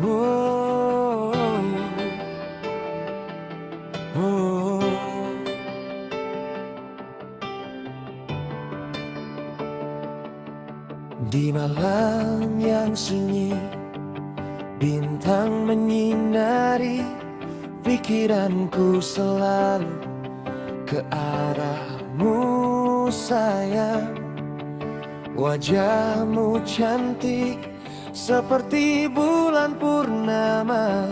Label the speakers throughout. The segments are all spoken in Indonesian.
Speaker 1: Oh, oh. Di malam yang sunyi, bintang menyinari pikiranku selalu ke arahmu sayang. Wajahmu cantik seperti bulan purnama,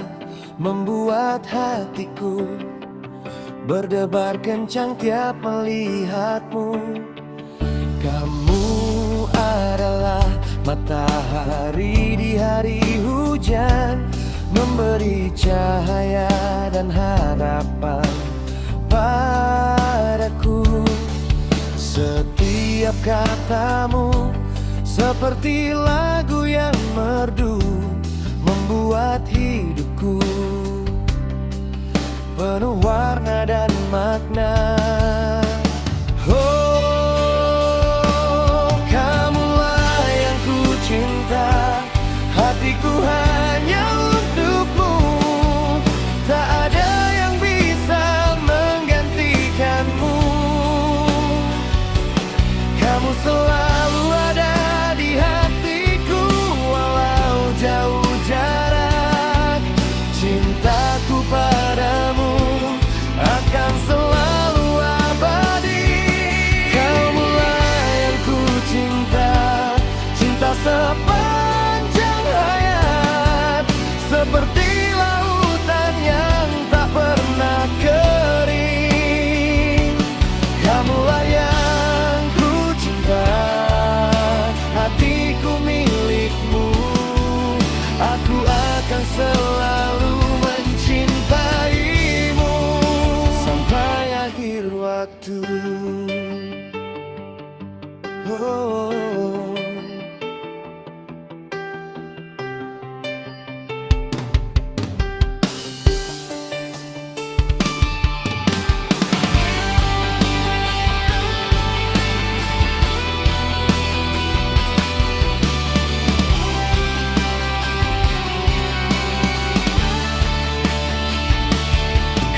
Speaker 1: membuat hatiku berdebar kencang tiap melihatmu. Kamu adalah matahari di hari hujan, memberi cahaya dan harapan padaku. Setiap katamu seperti lagu yang merdu, membuat hidupku penuh warna dan makna. Oh, kamulah yang ku cinta, hatiku hanya untukmu. Tak ada yang bisa menggantikanmu. Kamu selalu ada di hatiku, walau jauh jarak. Cintaku padamu akan selalu abadi. Kamulah yang ku cinta, cinta sepanjang hayat, seperti lautan yang tak pernah kering. Kamulah yang ku cinta, hatiku milikmu. Aku akan selalu mencintaimu sampai akhir waktu. Oh.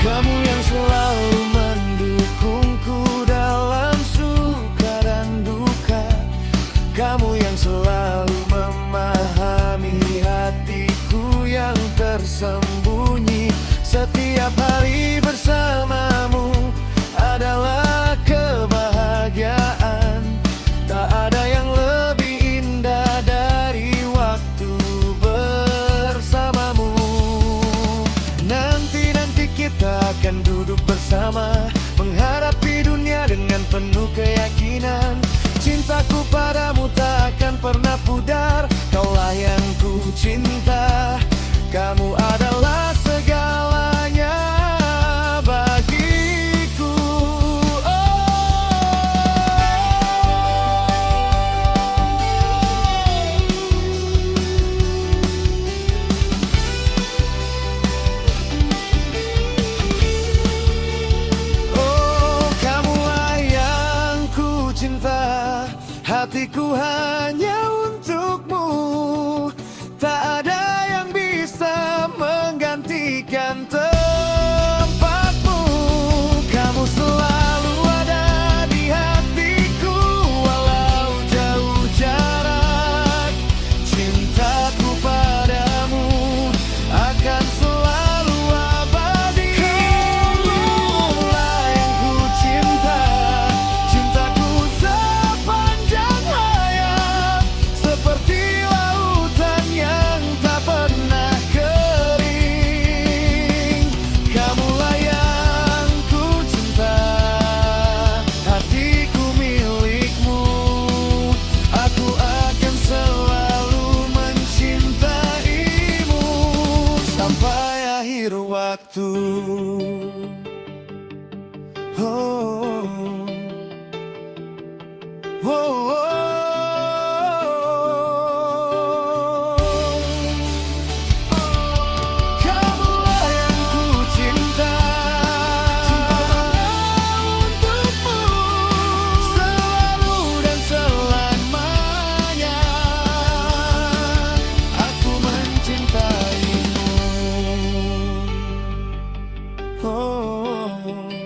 Speaker 1: Kamu yang selalu mendukungku dalam suka dan duka. Kamu yang selalu memahami hatiku yang tersembunyi. Setiap hari bersamamu adalah kebahagiaan. Tak ada yang lebih indah dari waktu bersamamu. Nanti kita akan duduk bersama, menghadapi dunia dengan penuh keyakinan. Cintaku padamu tak akan pernah pudar. Kaulah yang ku cinta, kamu adalah segalanya bagiku. Oh, kamulah yang ku cinta, hatiku hanya untukmu. Tak ada yang bisa menggantikan tempatmu. Kamu selalu ada di hatiku, walau jauh jarak. Cintaku padamu akan selalu abadi. Kamulah yang ku cinta, cintaku sepanjang hayat, seperti lautan yang tak pernah kering. Kamulah yang ku cinta, hatiku milikmu. Aku akan selalu mencintaimu sampai akhir waktu. Oh, oh, oh. Kamulah yang ku cinta, untukmu selalu dan selamanya. Aku mencintai Oh.